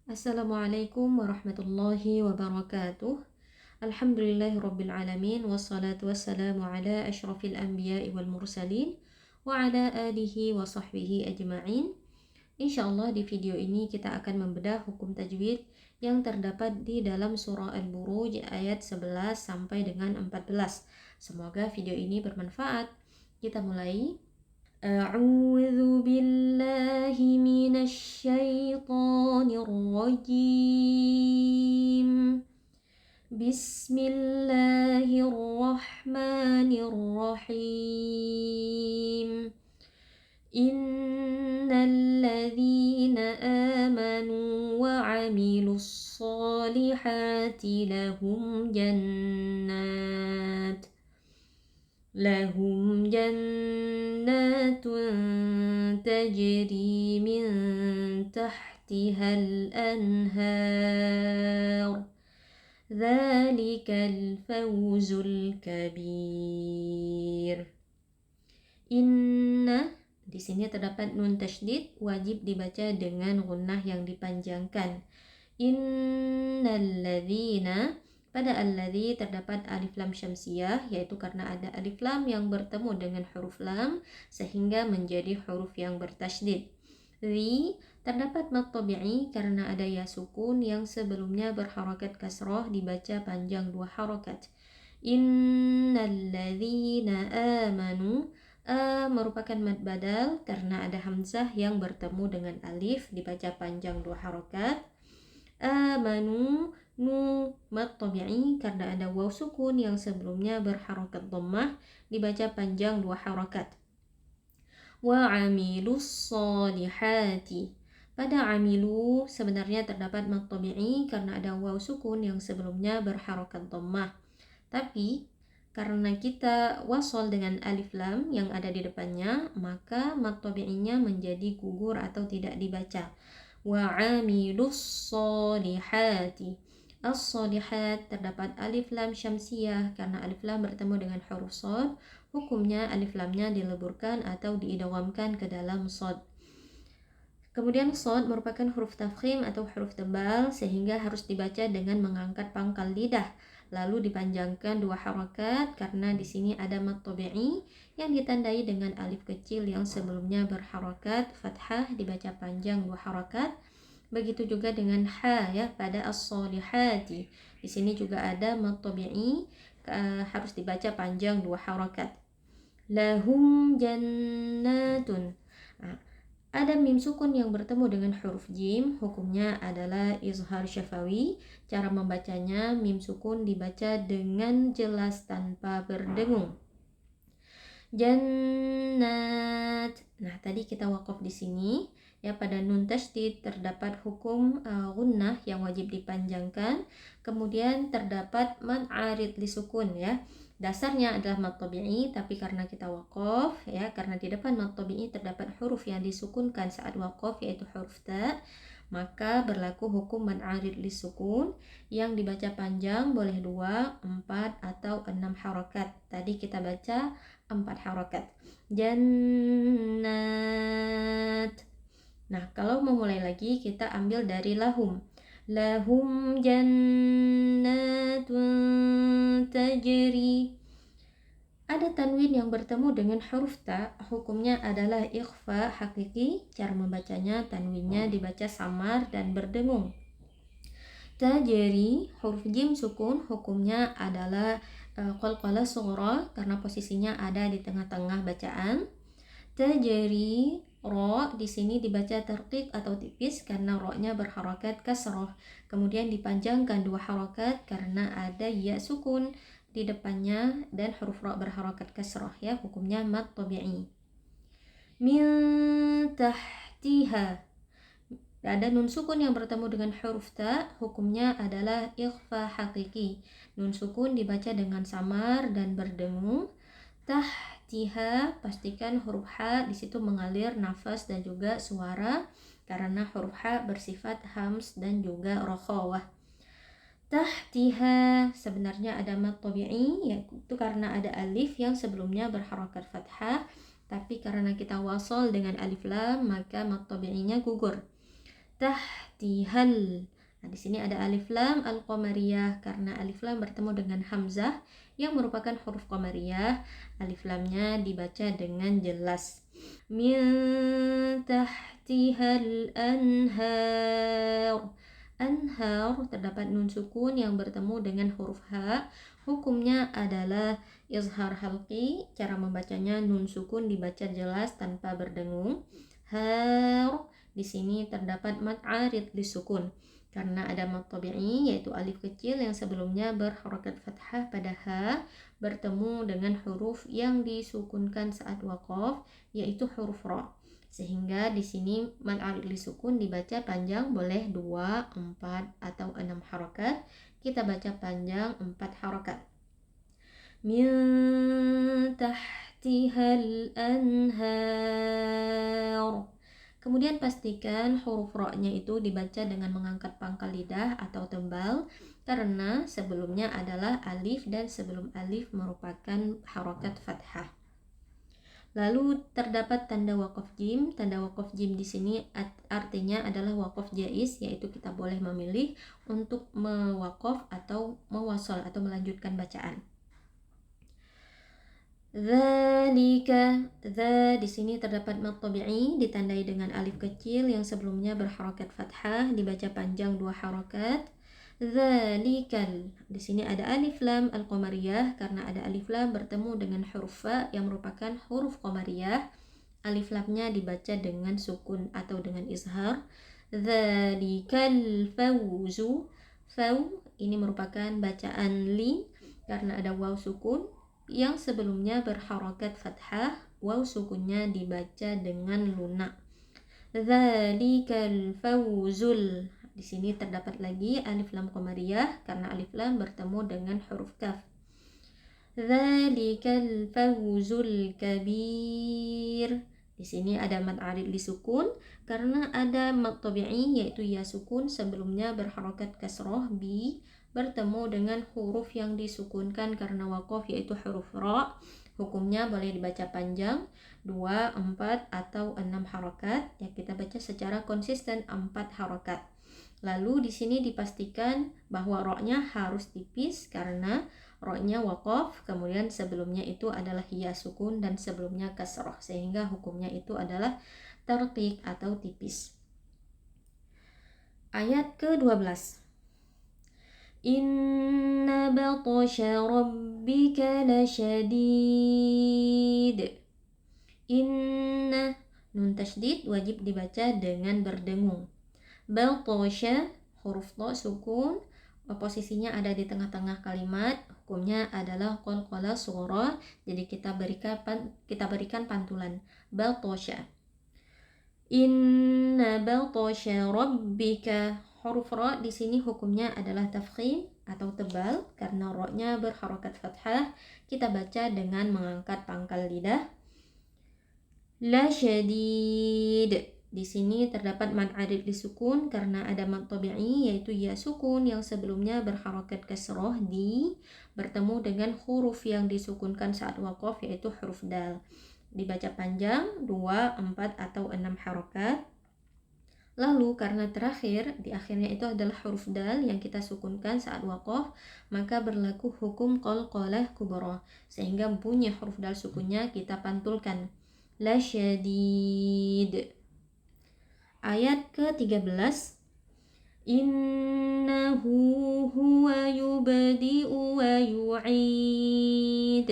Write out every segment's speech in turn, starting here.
Assalamualaikum warahmatullahi wabarakatuh. Alhamdulillahirabbil alamin wassalatu wassalamu ala asyrafil anbiya'i wal mursalin wa ala alihi wa sahbihi ajma'in. Insyaallah di video ini kita akan membedah hukum tajwid yang terdapat di dalam surah Al-Buruj ayat 11 sampai dengan 14. Semoga video ini bermanfaat. Kita mulai. A'udzu billahi minasy syaithanir rajim. Bismillahirrahmanirrahim. Innal ladzina amanu wa 'amilus shalihati lahum jannatun tajri min tahtihal anhar. Dzalikal fawzul kabir. Inna, di sini terdapat nun tasydid, wajib dibaca dengan gunnah yang dipanjangkan. Innal ladzina, pada alladzi terdapat alif lam syamsiyah, yaitu karena ada alif lam yang bertemu dengan huruf lam sehingga menjadi huruf yang bertasydid. Zi terdapat mad tabi'i karena ada ya sukun yang sebelumnya berharakat kasrah dibaca panjang 2 harakat. Innal ladzina amanu, a merupakan mad badal karena ada hamzah yang bertemu dengan alif dibaca panjang 2 harakat. Amanu, nu mad tabi'i karena ada waw sukun yang sebelumnya berharakat dhammah dibaca panjang 2 harakat. Wa 'amilus shalihati, pada amilu sebenarnya terdapat mad tabi'i karena ada waw sukun yang sebelumnya berharakat dhammah. Tapi karena kita wasol dengan alif lam yang ada di depannya, maka mad tabi'inya menjadi gugur atau tidak dibaca. Wa 'amilus shalihati. As-shalihat terdapat alif lam syamsiyah karena alif lam bertemu dengan huruf shad, hukumnya alif lamnya dileburkan atau diidghamkan ke dalam shad. Kemudian shad merupakan huruf tafkhim atau huruf tebal sehingga harus dibaca dengan mengangkat pangkal lidah lalu dipanjangkan 2 harakat karena di sini ada mad tabi'i yang ditandai dengan alif kecil yang sebelumnya berharakat fathah dibaca panjang 2 harakat. Begitu juga dengan ha ya pada as-shalihati. Di sini juga ada mad tabi'i harus dibaca panjang 2 harakat. Lahum jannatun. Ada mim sukun yang bertemu dengan huruf jim, hukumnya adalah izhar syafawi. Cara membacanya, mim sukun dibaca dengan jelas tanpa berdengung. Jannat. Nah, tadi kita waqaf di sini. Ya, pada nun tasydid terdapat hukum gunnah yang wajib dipanjangkan. Kemudian terdapat mad arid li sukun ya. Dasarnya adalah mad tabi'i, tapi karena kita waqaf ya, karena di depan mad tabi'i terdapat huruf yang disukunkan saat waqaf yaitu huruf ta, maka berlaku hukum mad arid li sukun yang dibaca panjang boleh 2, 4 atau 6 harakat. Tadi kita baca 4 harakat. Jannat. Nah, kalau memulai lagi kita ambil dari lahum. Lahum jannatun tajri. Ada tanwin yang bertemu dengan huruf ta, hukumnya adalah ikhfa hakiki. Cara membacanya, tanwinnya dibaca samar dan berdengung. Tajri, huruf jim sukun, hukumnya adalah qalqalah sughra karena posisinya ada di tengah-tengah bacaan. Tajri, ro di sini dibaca terqiq atau tipis karena ro-nya berharakat kasrah. Kemudian dipanjangkan 2 harakat karena ada ya sukun di depannya dan huruf ro berharakat kasrah ya, hukumnya mad tabi'i. Min tahtiha. Ada nun sukun yang bertemu dengan huruf ta, hukumnya adalah ikhfa hakiki. Nun sukun dibaca dengan samar dan berdengung. Tahtiha, pastikan huruf ha di situ mengalir nafas dan juga suara karena huruf ha bersifat hams dan juga rokhawah. Tahtiha sebenarnya ada mad tabi'i, yaitu karena ada alif yang sebelumnya berharakat fathah, tapi karena kita wasol dengan alif lam maka mad tabi'inya gugur. tahtihal. Nah, di sini ada alif lam al-qamariyah karena alif lam bertemu dengan hamzah yang merupakan huruf qamariyah. Alif lamnya dibaca dengan jelas. Min tahtihal anhar. Anhar terdapat nun sukun yang bertemu dengan huruf ha. Hukumnya adalah izhar halqi. Cara membacanya nun sukun dibaca jelas tanpa berdengung. Har. Di sini terdapat mad arid lisukun karena ada mad tabi'i yaitu alif kecil yang sebelumnya berharakat fathah pada ha bertemu dengan huruf yang disukunkan saat waqaf yaitu huruf ra. Sehingga di sini mad arid lisukun dibaca panjang, boleh 2, 4 atau 6 harakat. Kita baca panjang 4 harakat. Min tahtihal anhar. Kemudian pastikan huruf ra-nya itu dibaca dengan mengangkat pangkal lidah atau tebal karena sebelumnya adalah alif dan sebelum alif merupakan harakat fathah. Lalu terdapat tanda waqaf jim. Tanda waqaf jim di sini artinya adalah waqaf jaiz, yaitu kita boleh memilih untuk mewaqaf atau mewasal atau melanjutkan bacaan. Dzalika, dza di sini terdapat mad tabi'i ditandai dengan alif kecil yang sebelumnya berharakat fathah, dibaca panjang 2 harakat. Dzalikal, di sini ada alif lam al-qamariyah karena ada alif lam bertemu dengan huruf fa yang merupakan huruf qamariyah. Alif lamnya dibaca dengan sukun atau dengan izhar. Dzalikal fawzu, faw ini merupakan bacaan li karena ada waw sukun yang sebelumnya berharakat fathah, waw sukunnya dibaca dengan lunak. Dzalikal fawzul. Di sini terdapat lagi alif lam qamariyah karena alif lam bertemu dengan huruf kaf. Dzalikal fawzul kabir. Di sini ada mad arid lisukun karena ada mad tabi'i yaitu ya sukun sebelumnya berharakat kasroh bi bertemu dengan huruf yang disukunkan karena waqaf yaitu huruf ra. Hukumnya boleh dibaca panjang 2, 4 atau 6 harakat. Ya, kita baca secara konsisten 4 harakat. Lalu di sini dipastikan bahwa ra-nya harus tipis karena ra-nya waqaf, kemudian sebelumnya itu adalah ya sukun dan sebelumnya kasroh, sehingga hukumnya itu adalah tarqiq atau tipis. Ayat ke-12. Inna batasha rabbika lasyadid. Inna, nun tasydid wajib dibaca dengan berdengung. Batasha, huruf ta sukun, posisinya ada di tengah-tengah kalimat. Hukumnya adalah qalqalah sughra, jadi kita berikan pantulan. Batasha. Inna batasha rabbika. Huruf ra di sini hukumnya adalah tafkhim atau tebal karena ra-nya berharakat fathah. Kita baca dengan mengangkat pangkal lidah. La syadid. Di sini terdapat mad arid lisukun karena ada mad tabi'i yaitu ya sukun yang sebelumnya berharakat kasroh di bertemu dengan huruf yang disukunkan saat waqaf yaitu huruf dal. Dibaca panjang 2, 4 atau 6 harakat. Lalu karena terakhir di akhirnya itu adalah huruf dal yang kita sukunkan saat waqaf, maka berlaku hukum qalqalah kubra sehingga bunyi huruf dal sukunnya kita pantulkan. La syadid. Ayat ke-13. Innahu huwa yubdi'u wa yu'id.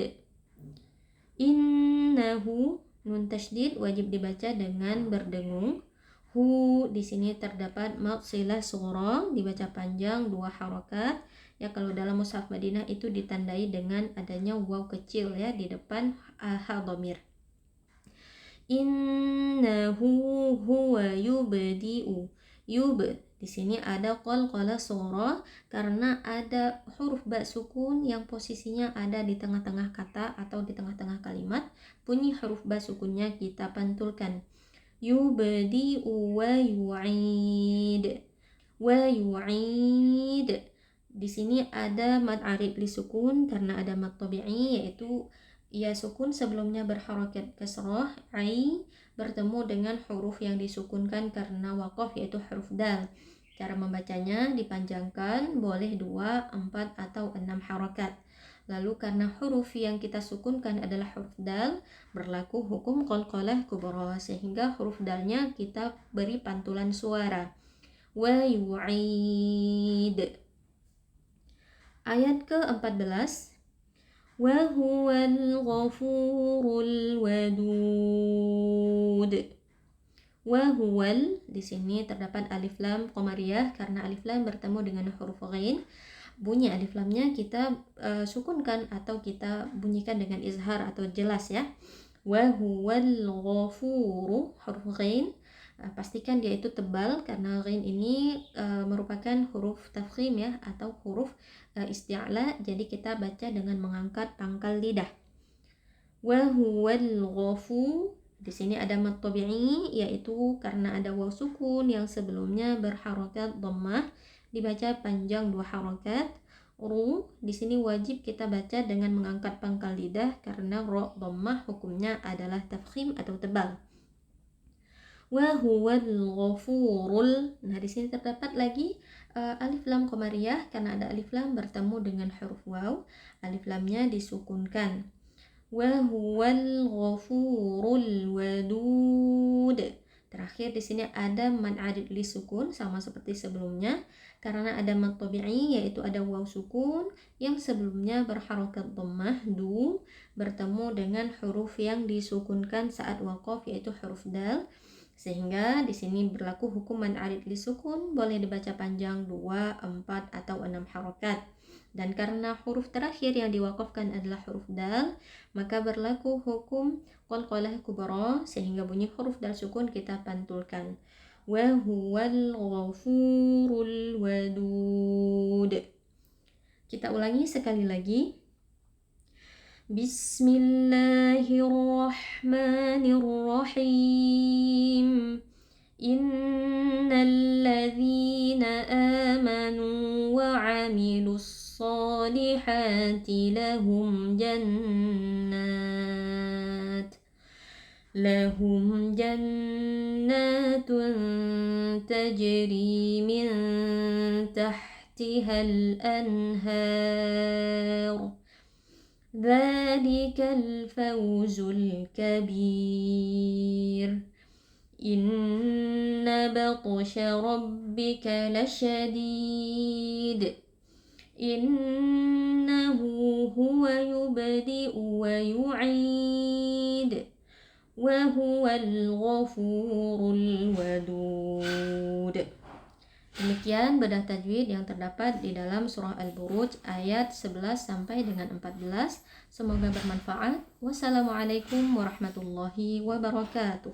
Innahu, nun tasydid wajib dibaca dengan berdengung. Hu di sini terdapat mad silah sughra, dibaca panjang 2 harakat. Ya, kalau dalam mushaf Madinah itu ditandai dengan adanya waw kecil ya di depan ha dhamir. Innahu huwa yubdi'u. Yub di sini ada qalqalah sughra karena ada huruf ba sukun yang posisinya ada di tengah-tengah kata atau di tengah-tengah kalimat. Bunyi huruf ba sukunnya kita pantulkan. Yubdi'u wa yu'id. Wa yu'id. Di sini ada mad arid lisukun karena ada mad tabi'i yaitu ya sukun sebelumnya berharakat kasroh ai bertemu dengan huruf yang disukunkan karena waqaf, yaitu huruf dal. Cara membacanya dipanjangkan, boleh 2, 4, atau 6 harokat. Lalu karena huruf yang kita sukunkan adalah huruf dal, berlaku hukum qalqalah kubra, sehingga huruf dalnya kita beri pantulan suara. Wa yu'id. Ayat ke-14. Wa huwal ghafurul wadud. Wa huwal, di sini terdapat alif lam qamariyah karena alif lam bertemu dengan huruf ghain. Bunyi alif lamnya kita sukunkan atau kita bunyikan dengan izhar atau jelas ya. Wa huwal ghafuru, huruf ghain. Pastikan dia itu tebal karena ghain ini merupakan huruf tafkhim ya, atau huruf isti'la, jadi kita baca dengan mengangkat pangkal lidah. Wa huwal ghafu, di sini ada mad tabi'i, yaitu karena ada waw sukun yang sebelumnya berharokat dhammah, dibaca panjang 2 harokat. Ru, di sini wajib kita baca dengan mengangkat pangkal lidah karena ra dhammah hukumnya adalah tafkhim atau tebal. Wa huwal ghafurul. Nah, di sini terdapat lagi alif lam qamariyah karena ada alif lam bertemu dengan huruf waw, alif lamnya disukunkan. Wa huwal ghafurul wadud. Terakhir di sini ada mad adid li sukun sama seperti sebelumnya karena ada mad tabi'i, yaitu ada waw sukun yang sebelumnya berharokat dhammah du bertemu dengan huruf yang disukunkan saat waqaf, yaitu huruf dal. Sehingga di sini berlaku hukum mad adid li sukun, boleh dibaca panjang 2, 4, atau 6 harokat. Dan karena huruf terakhir yang diwakafkan adalah huruf dal, maka berlaku hukum qalqalah kubra, sehingga bunyi huruf dal sukun kita pantulkan. Wa huwal ghafurul wadud. Kita ulangi sekali lagi. Bismillahirrahmanirrahim. Innal ladzina amanu wa 'amilus solihati lahum jannatun tajri min tahtihal anhar. Dzalikal fawzul kabir. Inna batsha rabbika lasyadid. Innahu huwa yubdi'u wa yu'id. Wa huwal ghafurul wadud. Demikian bedah tajwid yang terdapat di dalam surah Al-Buruj ayat 11 sampai dengan 14. Semoga bermanfaat. Wassalamualaikum warahmatullahi wabarakatuh.